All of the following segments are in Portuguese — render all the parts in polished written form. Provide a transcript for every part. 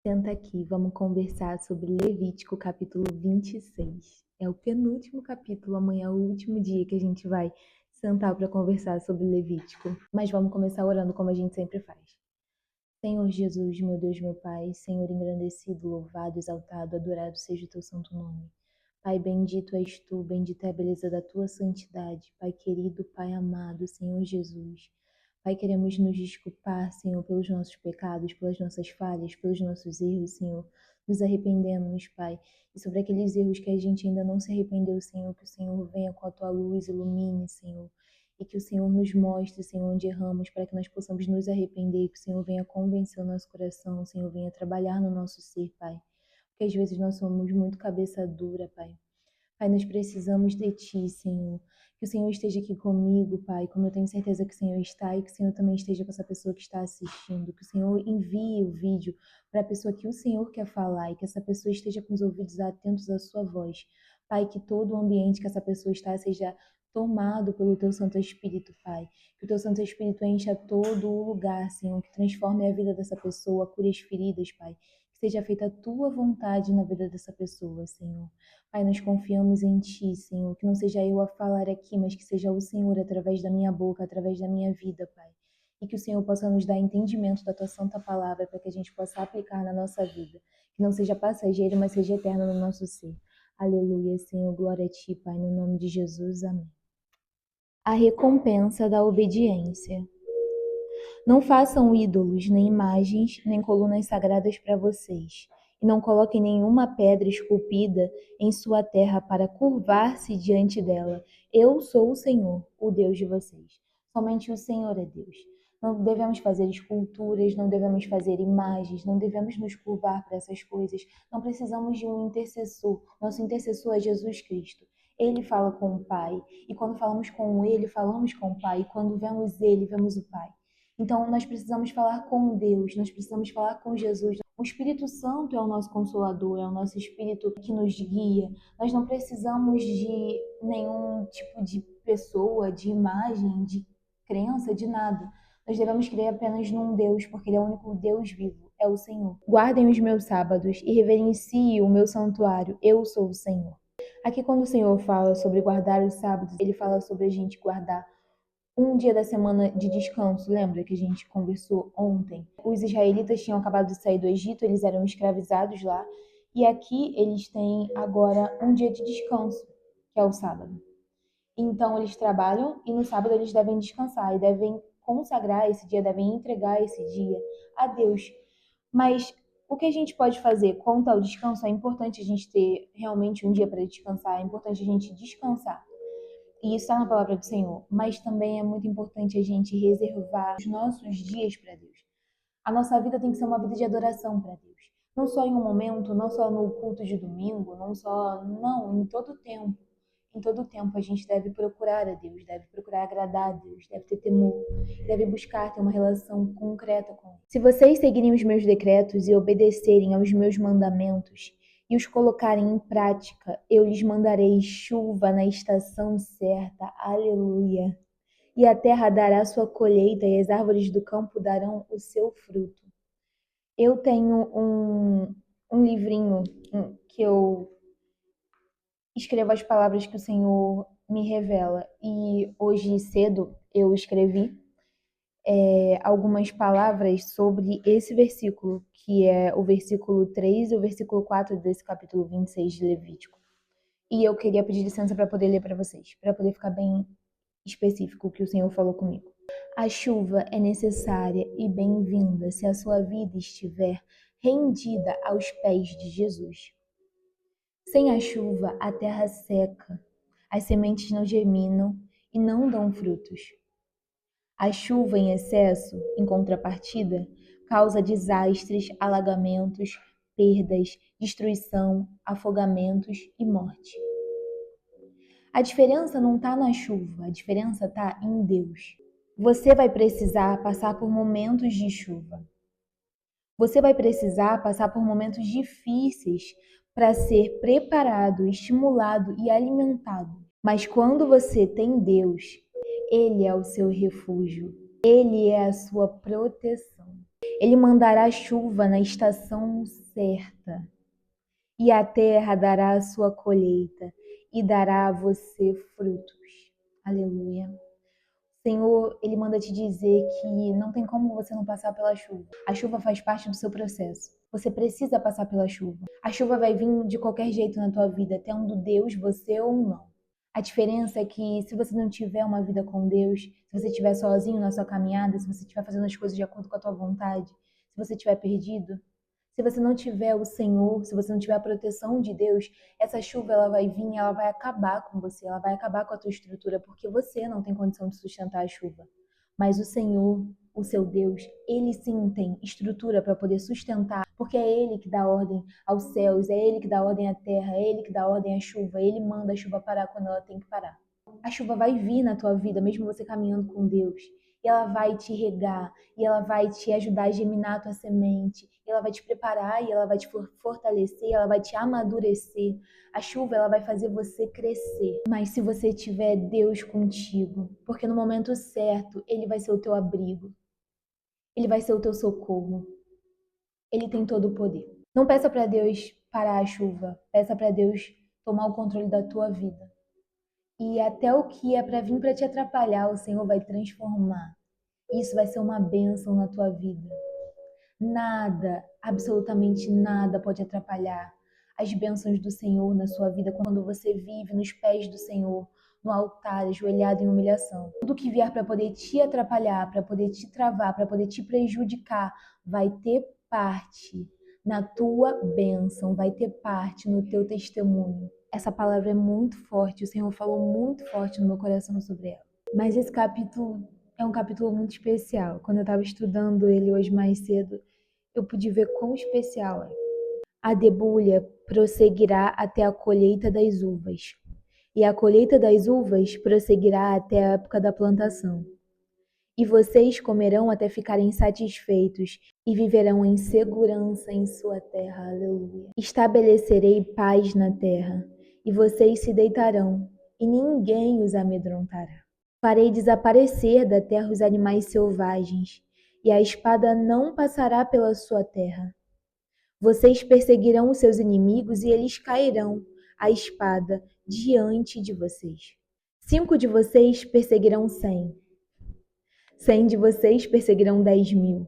Senta aqui, vamos conversar sobre Levítico capítulo 26. É o penúltimo capítulo, amanhã é o último dia que a gente vai sentar para conversar sobre Levítico. Mas vamos começar orando como a gente sempre faz. Senhor Jesus, meu Deus, meu Pai, Senhor engrandecido, louvado, exaltado, adorado seja o teu santo nome. Pai, bendito és tu, bendita é a beleza da tua santidade. Pai querido, Pai amado, Senhor Jesus. Pai, queremos nos desculpar, Senhor, pelos nossos pecados, pelas nossas falhas, pelos nossos erros, Senhor. Nos arrependemos, Pai. E sobre aqueles erros que a gente ainda não se arrependeu, Senhor, que o Senhor venha com a tua luz, ilumine, Senhor. E que o Senhor nos mostre, Senhor, onde erramos, para que nós possamos nos arrepender, que o Senhor venha convencer o nosso coração, o Senhor venha trabalhar no nosso ser, Pai. Porque às vezes nós somos muito cabeça dura, Pai. Pai, nós precisamos de Ti, Senhor. Que o Senhor esteja aqui comigo, Pai, como eu tenho certeza que o Senhor está, e que o Senhor também esteja com essa pessoa que está assistindo. Que o Senhor envie o vídeo para a pessoa que o Senhor quer falar e que essa pessoa esteja com os ouvidos atentos à sua voz. Pai, que todo o ambiente que essa pessoa está seja tomado pelo Teu Santo Espírito, Pai. Que o Teu Santo Espírito encha todo o lugar, Senhor, que transforme a vida dessa pessoa, cure as feridas, Pai. Que seja feita a Tua vontade na vida dessa pessoa, Senhor. Pai, nós confiamos em Ti, Senhor, que não seja eu a falar aqui, mas que seja o Senhor através da minha boca, através da minha vida, Pai. E que o Senhor possa nos dar entendimento da Tua santa palavra para que a gente possa aplicar na nossa vida. Que não seja passageiro, mas seja eterno no nosso ser. Aleluia, Senhor, glória a Ti, Pai, no nome de Jesus, amém. A recompensa da obediência. Não façam ídolos, nem imagens, nem colunas sagradas para vocês. E não coloquem nenhuma pedra esculpida em sua terra para curvar-se diante dela. Eu sou o Senhor, o Deus de vocês. Somente o Senhor é Deus. Não devemos fazer esculturas, não devemos fazer imagens, não devemos nos curvar para essas coisas. Não precisamos de um intercessor. Nosso intercessor é Jesus Cristo. Ele fala com o Pai. E quando falamos com Ele, falamos com o Pai. E quando vemos Ele, vemos o Pai. Então, nós precisamos falar com Deus, nós precisamos falar com Jesus. O Espírito Santo é o nosso consolador, é o nosso Espírito que nos guia. Nós não precisamos de nenhum tipo de pessoa, de imagem, de crença, de nada. Nós devemos crer apenas num Deus, porque Ele é o único Deus vivo, é o Senhor. Guardem os meus sábados e reverenciem o meu santuário, eu sou o Senhor. Aqui, quando o Senhor fala sobre guardar os sábados, Ele fala sobre a gente guardar um dia da semana de descanso. Lembra que a gente conversou ontem? Os israelitas tinham acabado de sair do Egito, eles eram escravizados lá, e aqui eles têm agora um dia de descanso, que é o sábado. Então eles trabalham e no sábado eles devem descansar e devem consagrar esse dia, devem entregar esse dia a Deus. Mas o que a gente pode fazer quanto ao descanso? É importante a gente ter realmente um dia para descansar, é importante a gente descansar. E isso está na palavra do Senhor. Mas também é muito importante a gente reservar os nossos dias para Deus. A nossa vida tem que ser uma vida de adoração para Deus. Não só em um momento, não só no culto de domingo, não, em todo tempo. Em todo tempo a gente deve procurar a Deus, deve procurar agradar a Deus, deve ter temor, deve buscar ter uma relação concreta com Ele. Se vocês seguirem os meus decretos e obedecerem aos meus mandamentos, e os colocarem em prática, eu lhes mandarei chuva na estação certa. Aleluia. E a terra dará sua colheita e as árvores do campo darão o seu fruto. Eu tenho um livrinho que eu escrevo as palavras que o Senhor me revela. E hoje cedo eu escrevi algumas palavras sobre esse versículo, que é o versículo 3 e o versículo 4 desse capítulo 26 de Levítico. E eu queria pedir licença para poder ler para vocês, para poder ficar bem específico o que o Senhor falou comigo. A chuva é necessária e bem-vinda se a sua vida estiver rendida aos pés de Jesus. Sem a chuva, a terra seca, as sementes não germinam e não dão frutos. A chuva em excesso, em contrapartida, causa desastres, alagamentos, perdas, destruição, afogamentos e morte. A diferença não está na chuva, a diferença está em Deus. Você vai precisar passar por momentos de chuva. Você vai precisar passar por momentos difíceis para ser preparado, estimulado e alimentado. Mas quando você tem Deus, Ele é o seu refúgio. Ele é a sua proteção. Ele mandará chuva na estação certa, e a terra dará a sua colheita, e dará a você frutos. Aleluia. Senhor, Ele manda te dizer que não tem como você não passar pela chuva. A chuva faz parte do seu processo. Você precisa passar pela chuva. A chuva vai vir de qualquer jeito na tua vida, tendo Deus, você ou não. A diferença é que se você não tiver uma vida com Deus, se você estiver sozinho na sua caminhada, se você estiver fazendo as coisas de acordo com a tua vontade, se você estiver perdido, se você não tiver o Senhor, se você não tiver a proteção de Deus, essa chuva ela vai vir, ela vai acabar com você, ela vai acabar com a tua estrutura, porque você não tem condição de sustentar a chuva. Mas o Senhor, o seu Deus, ele sim tem estrutura para poder sustentar, porque é ele que dá ordem aos céus, é ele que dá ordem à terra, é ele que dá ordem à chuva, ele manda a chuva parar quando ela tem que parar. A chuva vai vir na tua vida, mesmo você caminhando com Deus. E ela vai te regar, e ela vai te ajudar a germinar a tua semente, e ela vai te preparar, e ela vai te fortalecer, ela vai te amadurecer. A chuva, ela vai fazer você crescer. Mas se você tiver Deus contigo, porque no momento certo, Ele vai ser o teu abrigo, Ele vai ser o teu socorro, Ele tem todo o poder. Não peça para Deus parar a chuva, peça para Deus tomar o controle da tua vida. E até o que é para vir para te atrapalhar, o Senhor vai transformar. Isso vai ser uma bênção na tua vida. Nada, absolutamente nada pode atrapalhar as bênçãos do Senhor na sua vida quando você vive nos pés do Senhor, no altar, ajoelhado em humilhação. Tudo que vier para poder te atrapalhar, para poder te travar, para poder te prejudicar, vai ter parte na tua bênção, vai ter parte no teu testemunho. Essa palavra é muito forte, o Senhor falou muito forte no meu coração sobre ela. Mas esse capítulo é um capítulo muito especial. Quando eu estava estudando ele hoje mais cedo, eu pude ver quão especial é. A debulha prosseguirá até a colheita das uvas, e a colheita das uvas prosseguirá até a época da plantação. E vocês comerão até ficarem satisfeitos e viverão em segurança em sua terra. Aleluia. Estabelecerei paz na terra, e vocês se deitarão, e ninguém os amedrontará. Farei desaparecer da terra os animais selvagens, e a espada não passará pela sua terra. Vocês perseguirão os seus inimigos e eles cairão, a espada, diante de vocês. 5 de vocês perseguirão 100. 100 de vocês perseguirão 10.000.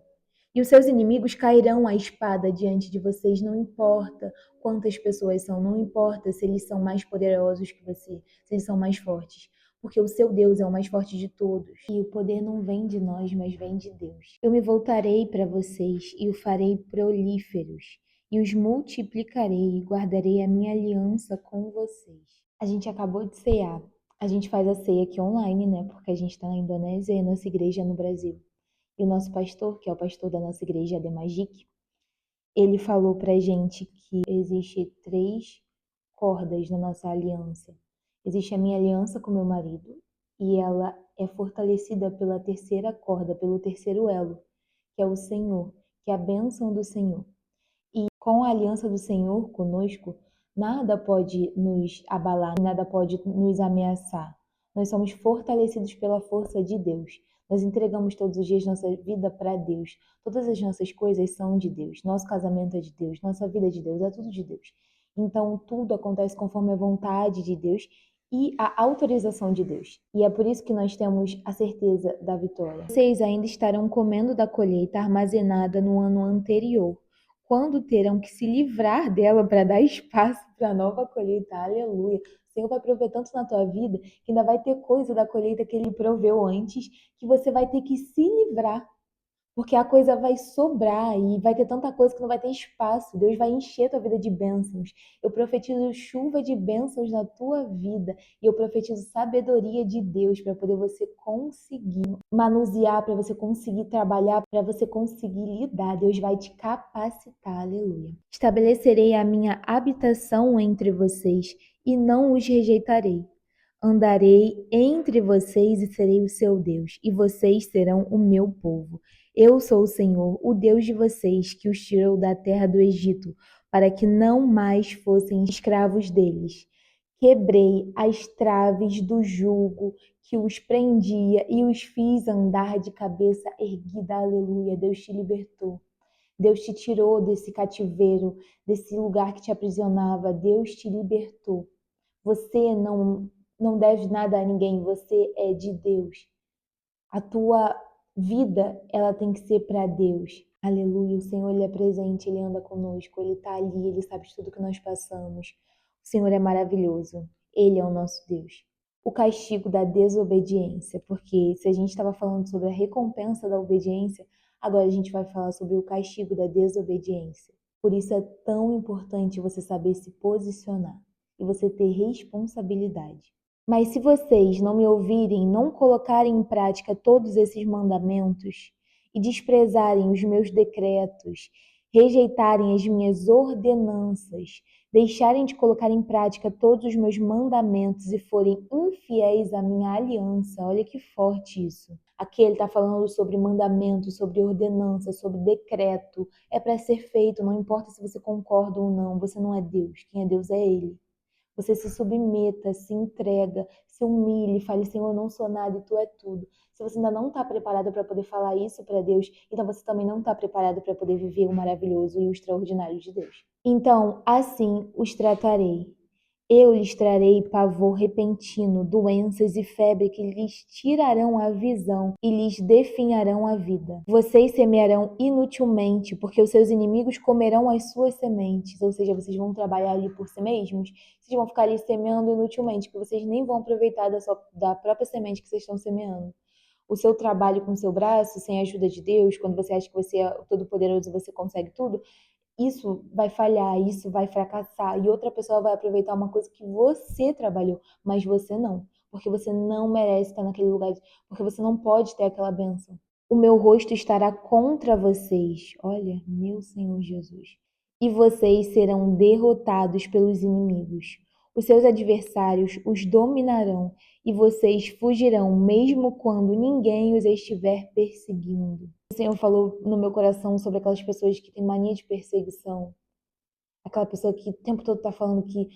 E os seus inimigos cairão à espada diante de vocês, não importa quantas pessoas são, não importa se eles são mais poderosos que você, se eles são mais fortes, porque o seu Deus é o mais forte de todos. E o poder não vem de nós, mas vem de Deus. Eu me voltarei para vocês e o farei prolíferos, e os multiplicarei e guardarei a minha aliança com vocês. A gente acabou de cear. A gente faz a ceia aqui online, né? Porque a gente está na Indonésia e a nossa igreja é no Brasil. E o nosso pastor, que é o pastor da nossa igreja, Ademagic, ele falou pra gente que existe 3 cordas na nossa aliança. Existe a minha aliança com meu marido e ela é fortalecida pela terceira corda, pelo terceiro elo, que é o Senhor, que é a bênção do Senhor. E com a aliança do Senhor conosco, nada pode nos abalar, nada pode nos ameaçar. Nós somos fortalecidos pela força de Deus. Nós entregamos todos os dias nossa vida para Deus. Todas as nossas coisas são de Deus. Nosso casamento é de Deus. Nossa vida é de Deus. É tudo de Deus. Então, tudo acontece conforme a vontade de Deus e a autorização de Deus. E é por isso que nós temos a certeza da vitória. Vocês ainda estarão comendo da colheita armazenada no ano anterior, quando terão que se livrar dela para dar espaço para a nova colheita. Aleluia. O Senhor vai prover tanto na tua vida que ainda vai ter coisa da colheita que Ele proveu antes que você vai ter que se livrar. Porque a coisa vai sobrar e vai ter tanta coisa que não vai ter espaço. Deus vai encher tua vida de bênçãos. Eu profetizo chuva de bênçãos na tua vida. E eu profetizo sabedoria de Deus para poder você conseguir manusear, para você conseguir trabalhar, para você conseguir lidar. Deus vai te capacitar. Aleluia. Estabelecerei a minha habitação entre vocês e não os rejeitarei. Andarei entre vocês e serei o seu Deus, e vocês serão o meu povo. Eu sou o Senhor, o Deus de vocês, que os tirou da terra do Egito, para que não mais fossem escravos deles. Quebrei as traves do jugo que os prendia e os fiz andar de cabeça erguida. Aleluia. Deus te libertou. Deus te tirou desse cativeiro, desse lugar que te aprisionava. Deus te libertou. Você não deve nada a ninguém, você é de Deus. A tua vida, ela tem que ser para Deus. Aleluia. O Senhor, Ele é presente, Ele anda conosco, Ele está ali, Ele sabe de tudo que nós passamos. O Senhor é maravilhoso. Ele é o nosso Deus. O castigo da desobediência, porque se a gente estava falando sobre a recompensa da obediência, agora a gente vai falar sobre o castigo da desobediência. Por isso é tão importante você saber se posicionar e você ter responsabilidade. Mas se vocês não me ouvirem, não colocarem em prática todos esses mandamentos e desprezarem os meus decretos, rejeitarem as minhas ordenanças, deixarem de colocar em prática todos os meus mandamentos e forem infiéis à minha aliança, olha que forte isso. Aqui ele está falando sobre mandamento, sobre ordenança, sobre decreto. É para ser feito, não importa se você concorda ou não, você não é Deus. Quem é Deus é Ele. Você se submeta, se entrega, se humilhe, fale, Senhor, eu não sou nada e Tu é tudo. Se você ainda não está preparado para poder falar isso para Deus, então você também não está preparado para poder viver o maravilhoso e o extraordinário de Deus. Então, assim os tratarei. Eu lhes trarei pavor repentino, doenças e febre que lhes tirarão a visão e lhes definharão a vida. Vocês semearão inutilmente, porque os seus inimigos comerão as suas sementes. Ou seja, vocês vão trabalhar ali por si mesmos, vocês vão ficar ali semeando inutilmente, que vocês nem vão aproveitar da própria semente que vocês estão semeando. O seu trabalho com o seu braço, sem a ajuda de Deus, quando você acha que você é todo-poderoso e você consegue tudo, isso vai falhar, isso vai fracassar e outra pessoa vai aproveitar uma coisa que você trabalhou, mas você não, porque você não merece estar naquele lugar, porque você não pode ter aquela bênção. O meu rosto estará contra vocês, olha, meu Senhor Jesus, e vocês serão derrotados pelos inimigos. Os seus adversários os dominarão e vocês fugirão, mesmo quando ninguém os estiver perseguindo. O Senhor falou no meu coração sobre aquelas pessoas que têm mania de perseguição. Aquela pessoa que o tempo todo está falando que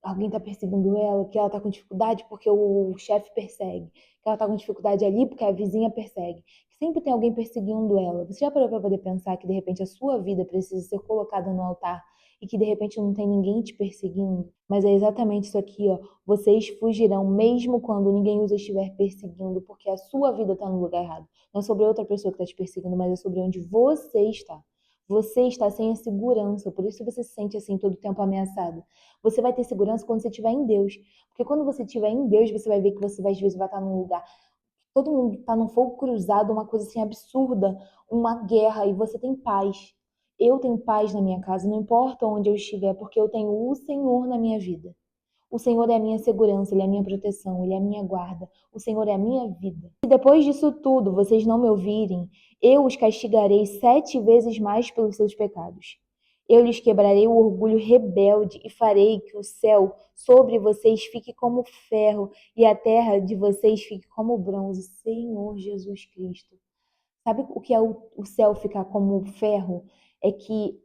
alguém está perseguindo ela, que ela está com dificuldade porque o chefe persegue, que ela está com dificuldade ali porque a vizinha persegue. Que sempre tem alguém perseguindo ela. Você já parou para poder pensar que de repente a sua vida precisa ser colocada no altar e que de repente não tem ninguém te perseguindo? Mas é exatamente isso aqui, ó. Vocês fugirão mesmo quando ninguém os estiver perseguindo, porque a sua vida está no lugar errado. Não é sobre outra pessoa que está te perseguindo, mas é sobre onde você está. Você está sem a segurança, por isso você se sente assim todo o tempo ameaçado. Você vai ter segurança quando você estiver em Deus. Porque quando você estiver em Deus, você vai ver que você às vezes vai estar num lugar. Todo mundo está num fogo cruzado, uma coisa assim absurda, uma guerra, e você tem paz. Eu tenho paz na minha casa, não importa onde eu estiver, porque eu tenho o Senhor na minha vida. O Senhor é a minha segurança, Ele é a minha proteção, Ele é a minha guarda. O Senhor é a minha vida. Se depois disso tudo vocês não me ouvirem, eu os castigarei 7 vezes mais pelos seus pecados. Eu lhes quebrarei o orgulho rebelde e farei que o céu sobre vocês fique como ferro e a terra de vocês fique como bronze. Senhor Jesus Cristo. Sabe o que é o céu ficar como ferro? É que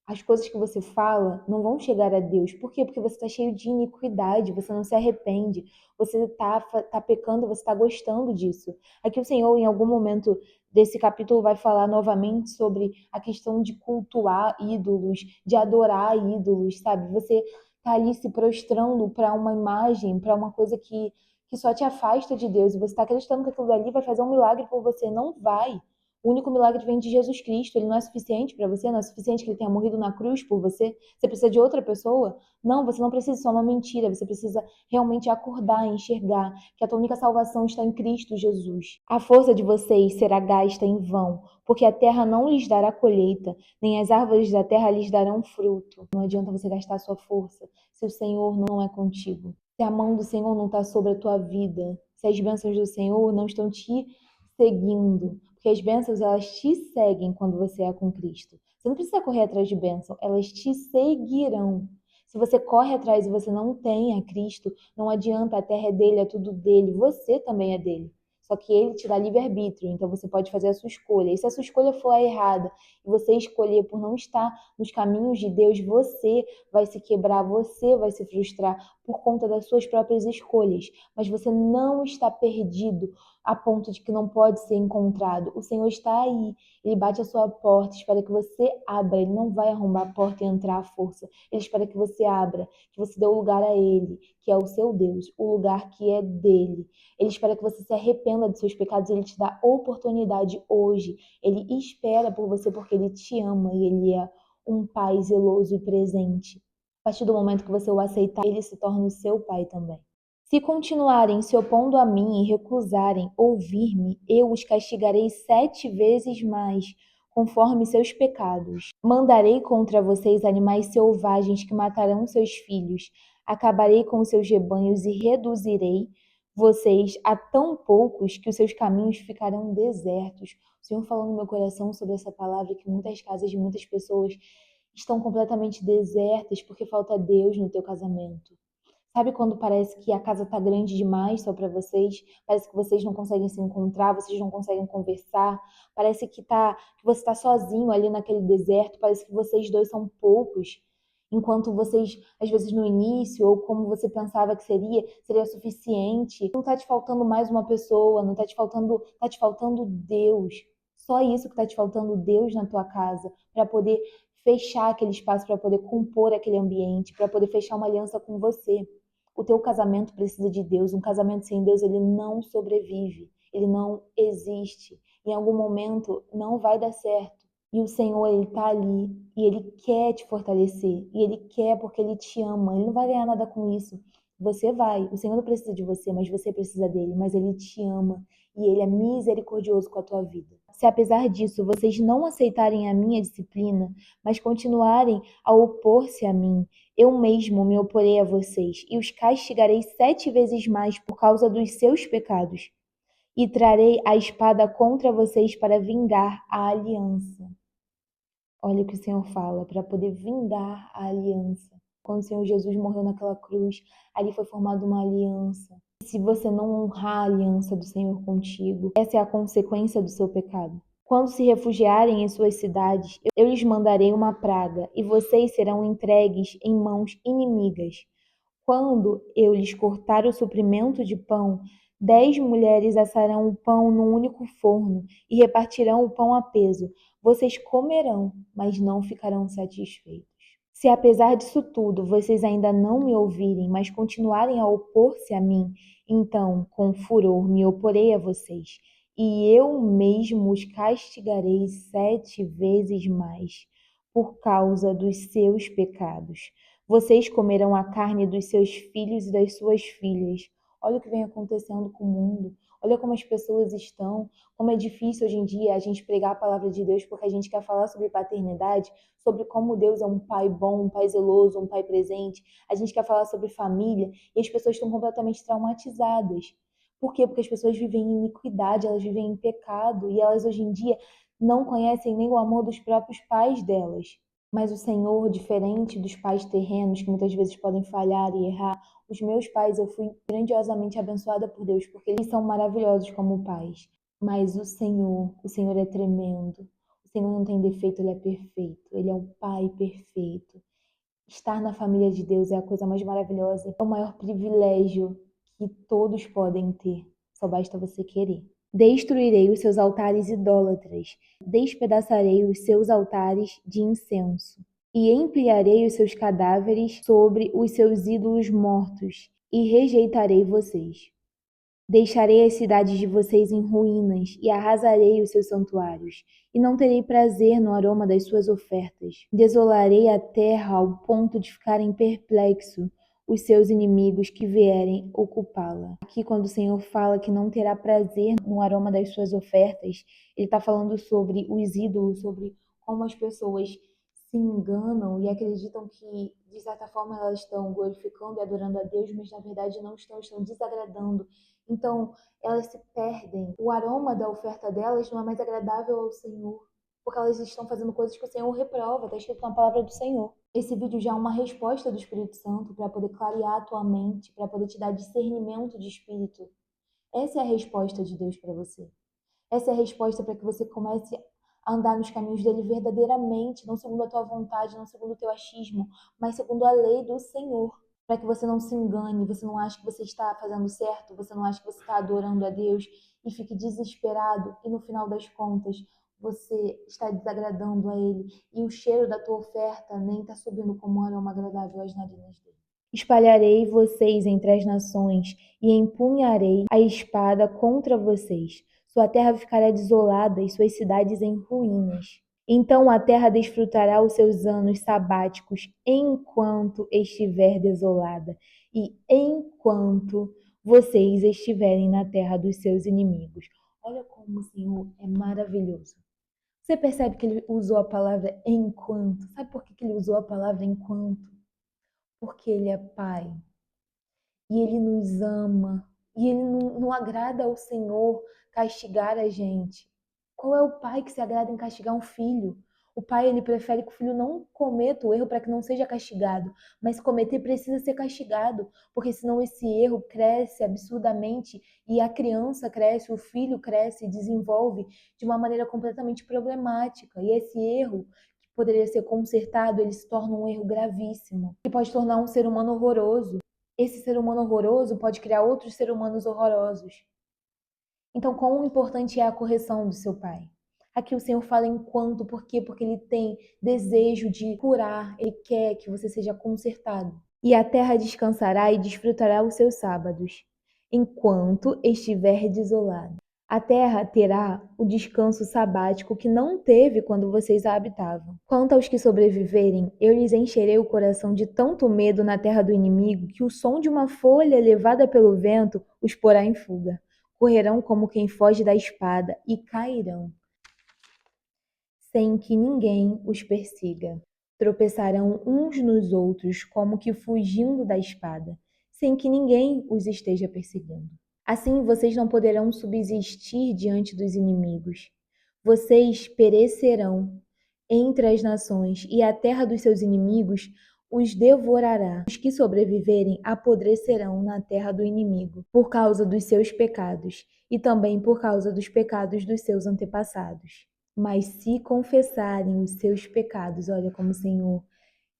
as coisas que você fala não vão chegar a Deus. Por quê? Porque você está cheio de iniquidade, você não se arrepende, você tá pecando, você está gostando disso. Aqui o Senhor, em algum momento desse capítulo, vai falar novamente sobre a questão de cultuar ídolos, de adorar ídolos, sabe? Você tá ali se prostrando para uma imagem, para uma coisa que só te afasta de Deus, e você está acreditando que aquilo dali vai fazer um milagre por você. Não vai. O único milagre vem de Jesus Cristo. Ele não é suficiente para você, não é suficiente que ele tenha morrido na cruz por você. Você precisa de outra pessoa? Não, você não precisa só uma mentira. Você precisa realmente acordar, enxergar que a tua única salvação está em Cristo Jesus. A força de vocês será gasta em vão, porque a terra não lhes dará colheita, nem as árvores da terra lhes darão fruto. Não adianta você gastar a sua força se o Senhor não é contigo. Se a mão do Senhor não está sobre a tua vida, se as bênçãos do Senhor não estão te seguindo, porque as bênçãos elas te seguem quando você é com Cristo. Você não precisa correr atrás de bênção, elas te seguirão. Se você corre atrás e você não tem a Cristo, não adianta, a terra é dele, é tudo dele, você também é dele. Só que ele te dá livre-arbítrio, então você pode fazer a sua escolha. E se a sua escolha for a errada, e você escolher por não estar nos caminhos de Deus, você vai se quebrar, você vai se frustrar, por conta das suas próprias escolhas, mas você não está perdido a ponto de que não pode ser encontrado. O Senhor está aí, Ele bate a sua porta, espera que você abra, Ele não vai arrombar a porta e entrar à força, Ele espera que você abra, que você dê o lugar a Ele, que é o seu Deus, o lugar que é dele. Ele espera que você se arrependa dos seus pecados, Ele te dá oportunidade hoje, Ele espera por você porque Ele te ama e Ele é um Pai zeloso e presente. A partir do momento que você o aceitar, Ele se torna o seu Pai também. Se continuarem se opondo a mim e recusarem ouvir-me, eu os castigarei 7 vezes mais, conforme seus pecados. Mandarei contra vocês animais selvagens que matarão seus filhos. Acabarei com os seus rebanhos e reduzirei vocês a tão poucos que os seus caminhos ficarão desertos. O Senhor falou no meu coração sobre essa palavra que muitas casas de muitas pessoas estão completamente desertas porque falta Deus no teu casamento. Sabe quando parece que a casa tá grande demais só para vocês? Parece que vocês não conseguem se encontrar, vocês não conseguem conversar. Parece que você tá sozinho ali naquele deserto, parece que vocês dois são poucos. Enquanto vocês, às vezes no início, ou como você pensava que seria suficiente. Não tá te faltando mais uma pessoa, não tá te faltando Deus. Só isso que tá te faltando, Deus na tua casa, para poder fechar aquele espaço, para poder compor aquele ambiente, para poder fechar uma aliança com você. O teu casamento precisa de Deus. Um casamento sem Deus, ele não sobrevive, ele não existe. Em algum momento não vai dar certo. E o Senhor, ele tá ali e ele quer te fortalecer. E ele quer porque ele te ama. Ele não vai ganhar nada com isso. Você vai. O Senhor não precisa de você, mas você precisa dele. Mas ele te ama e ele é misericordioso com a tua vida. Se apesar disso vocês não aceitarem a minha disciplina, mas continuarem a opor-se a mim, eu mesmo me oporei a vocês e os castigarei 7 vezes mais por causa dos seus pecados. E trarei a espada contra vocês para vingar a aliança. Olha o que o Senhor fala, para poder vingar a aliança. Quando o Senhor Jesus morreu naquela cruz, ali foi formada uma aliança. E se você não honrar a aliança do Senhor contigo, essa é a consequência do seu pecado. Quando se refugiarem em suas cidades, eu lhes mandarei uma praga, e vocês serão entregues em mãos inimigas. Quando eu lhes cortar o suprimento de pão, 10 mulheres assarão o pão num único forno e repartirão o pão a peso. Vocês comerão, mas não ficarão satisfeitos. Se apesar disso tudo vocês ainda não me ouvirem, mas continuarem a opor-se a mim, então com furor me oporei a vocês, e eu mesmo os castigarei 7 vezes mais, por causa dos seus pecados. Vocês comerão a carne dos seus filhos e das suas filhas. Olha o que vem acontecendo com o mundo. Olha como as pessoas estão. Como é difícil hoje em dia a gente pregar a palavra de Deus porque a gente quer falar sobre paternidade, sobre como Deus é um pai bom, um pai zeloso, um pai presente. A gente quer falar sobre família e as pessoas estão completamente traumatizadas. Por quê? Porque as pessoas vivem em iniquidade, elas vivem em pecado e elas hoje em dia não conhecem nem o amor dos próprios pais delas. Mas o Senhor, diferente dos pais terrenos, que muitas vezes podem falhar e errar, os meus pais, eu fui grandiosamente abençoada por Deus, porque eles são maravilhosos como pais. Mas o Senhor é tremendo. O Senhor não tem defeito, Ele é perfeito. Ele é um Pai perfeito. Estar na família de Deus é a coisa mais maravilhosa, é o maior privilégio que todos podem ter. Só basta você querer. Destruirei os seus altares idólatras, despedaçarei os seus altares de incenso, e empilharei os seus cadáveres sobre os seus ídolos mortos, e rejeitarei vocês. Deixarei as cidades de vocês em ruínas e arrasarei os seus santuários, e não terei prazer no aroma das suas ofertas. Desolarei a terra ao ponto de ficarem perplexos os seus inimigos que vierem ocupá-la. Aqui, quando o Senhor fala que não terá prazer no aroma das suas ofertas, Ele está falando sobre os ídolos, sobre como as pessoas se enganam e acreditam que, de certa forma, elas estão glorificando e adorando a Deus, mas na verdade não estão desagradando. Então, elas se perdem. O aroma da oferta delas não é mais agradável ao Senhor, porque elas estão fazendo coisas que o Senhor reprova, está escrito na palavra do Senhor. Esse vídeo já é uma resposta do Espírito Santo para poder clarear a tua mente, para poder te dar discernimento de espírito. Essa é a resposta de Deus para você. Essa é a resposta para que você comece a andar nos caminhos dele verdadeiramente, não segundo a tua vontade, não segundo o teu achismo, mas segundo a lei do Senhor. para que você não se engane, você não ache que você está fazendo certo, você não ache que você está adorando a Deus e fique desesperado e no final das contas você está desagradando a Ele e o cheiro da tua oferta nem está subindo como um aroma agradável às narinas dele. Espalharei vocês entre as nações e empunharei a espada contra vocês. Sua terra ficará desolada e suas cidades em ruínas. Então a terra desfrutará os seus anos sabáticos enquanto estiver desolada e enquanto vocês estiverem na terra dos seus inimigos. Olha como o Senhor é maravilhoso. Você percebe que ele usou a palavra enquanto? Sabe por que ele usou a palavra enquanto? Porque ele é Pai e ele nos ama e ele não agrada ao Senhor castigar a gente. Qual é o pai que se agrada em castigar um filho? O pai, ele prefere que o filho não cometa o erro para que não seja castigado, mas cometer precisa ser castigado, porque senão esse erro cresce absurdamente e a criança cresce, o filho cresce e desenvolve de uma maneira completamente problemática. E esse erro, que poderia ser consertado, ele se torna um erro gravíssimo, que pode tornar um ser humano horroroso. Esse ser humano horroroso pode criar outros seres humanos horrorosos. Então, quão importante é a correção do seu pai? Aqui o Senhor fala enquanto, por quê? Porque ele tem desejo de curar, ele quer que você seja consertado. E a terra descansará e desfrutará os seus sábados, enquanto estiver desolada. A terra terá o descanso sabático que não teve quando vocês a habitavam. Quanto aos que sobreviverem, eu lhes encherei o coração de tanto medo na terra do inimigo que o som de uma folha levada pelo vento os porá em fuga. Correrão como quem foge da espada e cairão, sem que ninguém os persiga. Tropeçarão uns nos outros como que fugindo da espada, sem que ninguém os esteja perseguindo. Assim vocês não poderão subsistir diante dos inimigos. Vocês perecerão entre as nações, e a terra dos seus inimigos os devorará. Os que sobreviverem apodrecerão na terra do inimigo, por causa dos seus pecados, e também por causa dos pecados dos seus antepassados. Mas se confessarem os seus pecados, olha como o Senhor,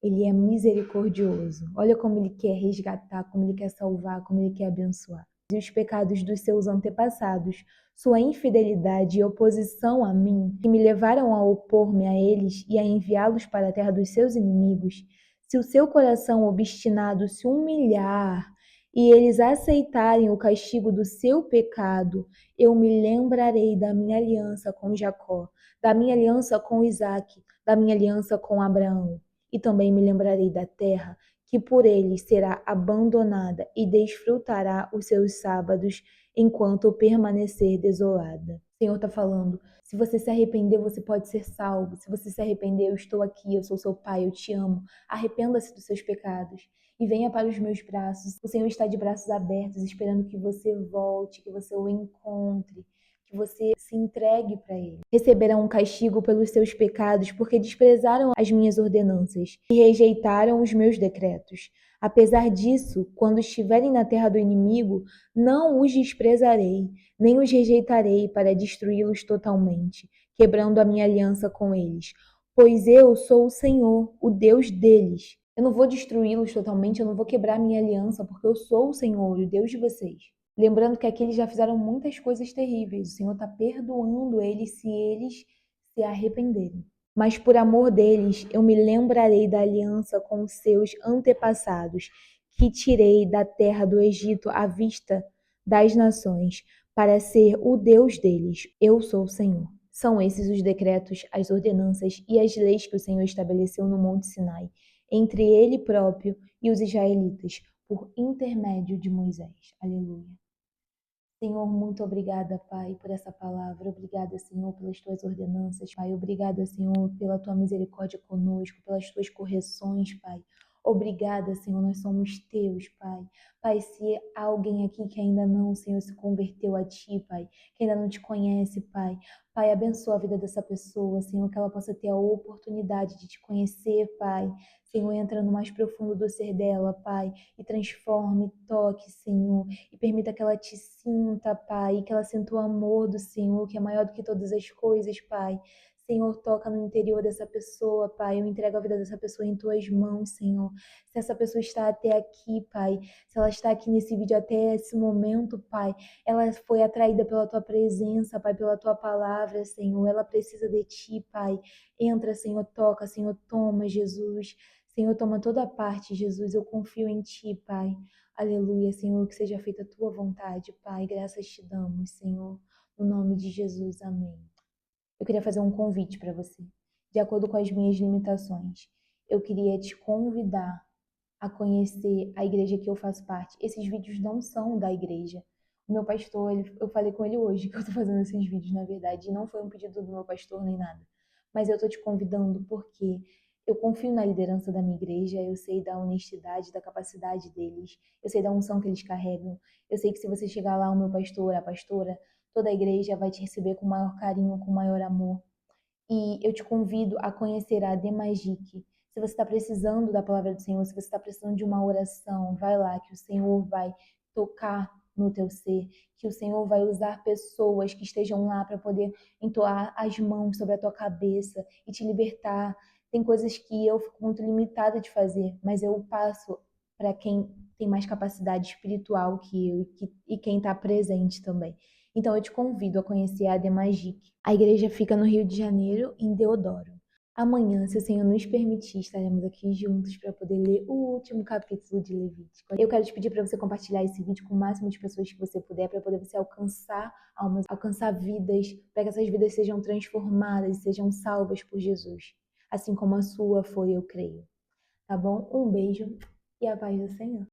ele é misericordioso. Olha como ele quer resgatar, como ele quer salvar, como ele quer abençoar. E os pecados dos seus antepassados, sua infidelidade e oposição a mim, que me levaram a opor-me a eles e a enviá-los para a terra dos seus inimigos, se o seu coração obstinado se humilhar e eles aceitarem o castigo do seu pecado, eu me lembrarei da minha aliança com Jacó, da minha aliança com Isaque, da minha aliança com Abraão. E também me lembrarei da terra que por eles será abandonada e desfrutará os seus sábados enquanto permanecer desolada. O Senhor está falando, se você se arrepender, você pode ser salvo. Se você se arrepender, eu estou aqui, eu sou seu pai, eu te amo. Arrependa-se dos seus pecados e venha para os meus braços. O Senhor está de braços abertos, esperando que você volte, que você o encontre, que você se entregue para Ele. Receberão um castigo pelos seus pecados, porque desprezaram as minhas ordenanças e rejeitaram os meus decretos. Apesar disso, quando estiverem na terra do inimigo, não os desprezarei, nem os rejeitarei para destruí-los totalmente, quebrando a minha aliança com eles. Pois eu sou o Senhor, o Deus deles. Eu não vou destruí-los totalmente, eu não vou quebrar minha aliança, porque eu sou o Senhor, o Deus de vocês. Lembrando que aqui eles já fizeram muitas coisas terríveis. O Senhor está perdoando eles se eles se arrependerem. Mas por amor deles, eu me lembrarei da aliança com os seus antepassados, que tirei da terra do Egito à vista das nações, para ser o Deus deles. Eu sou o Senhor. São esses os decretos, as ordenanças e as leis que o Senhor estabeleceu no Monte Sinai, entre ele próprio e os israelitas, por intermédio de Moisés. Aleluia. Senhor, muito obrigada, Pai, por essa palavra. Obrigada, Senhor, pelas tuas ordenanças, Pai. Obrigada, Senhor, pela tua misericórdia conosco, pelas tuas correções, Pai. Obrigada, Senhor, nós somos teus, Pai. Pai, se há alguém aqui que ainda não, Senhor, se converteu a Ti, Pai, que ainda não te conhece, Pai, Pai, abençoa a vida dessa pessoa, Senhor, que ela possa ter a oportunidade de te conhecer, Pai. Senhor, entra no mais profundo do ser dela, Pai, e transforme, toque, Senhor, e permita que ela te sinta, Pai, e que ela sinta o amor do Senhor, que é maior do que todas as coisas, Pai. Senhor, toca no interior dessa pessoa, Pai. Eu entrego a vida dessa pessoa em tuas mãos, Senhor. Se essa pessoa está até aqui, Pai, se ela está aqui nesse vídeo até esse momento, Pai, ela foi atraída pela tua presença, Pai, pela tua palavra, Senhor. Ela precisa de ti, Pai. Entra, Senhor, toca, Senhor, toma, Jesus. Senhor, toma toda a parte, Jesus. Eu confio em ti, Pai. Aleluia, Senhor, que seja feita a tua vontade, Pai. Graças te damos, Senhor. No nome de Jesus, amém. Eu queria fazer um convite para você. De acordo com as minhas limitações, eu queria te convidar a conhecer a igreja que eu faço parte. Esses vídeos não são da igreja. O meu pastor, eu falei com ele hoje que eu tô fazendo esses vídeos, na verdade, e não foi um pedido do meu pastor nem nada. Mas eu tô te convidando porque eu confio na liderança da minha igreja, eu sei da honestidade, da capacidade deles, eu sei da unção que eles carregam. Eu sei que se você chegar lá, o meu pastor, a pastora, toda a igreja vai te receber com maior carinho, com maior amor. E eu te convido a conhecer a Demagique. Se você está precisando da palavra do Senhor, se você está precisando de uma oração, vai lá, que o Senhor vai tocar no teu ser, que o Senhor vai usar pessoas que estejam lá para poder entoar as mãos sobre a tua cabeça e te libertar. Tem coisas que eu fico muito limitada de fazer, mas eu passo para quem tem mais capacidade espiritual que eu e quem está presente também. Então eu te convido a conhecer a Demagique. A igreja fica no Rio de Janeiro, em Deodoro. Amanhã, se o Senhor nos permitir, estaremos aqui juntos para poder ler o último capítulo de Levítico. Eu quero te pedir para você compartilhar esse vídeo com o máximo de pessoas que você puder, para poder você alcançar almas, alcançar vidas, para que essas vidas sejam transformadas, sejam salvas por Jesus. Assim como a sua foi, eu creio. Tá bom? Um beijo e a paz do Senhor.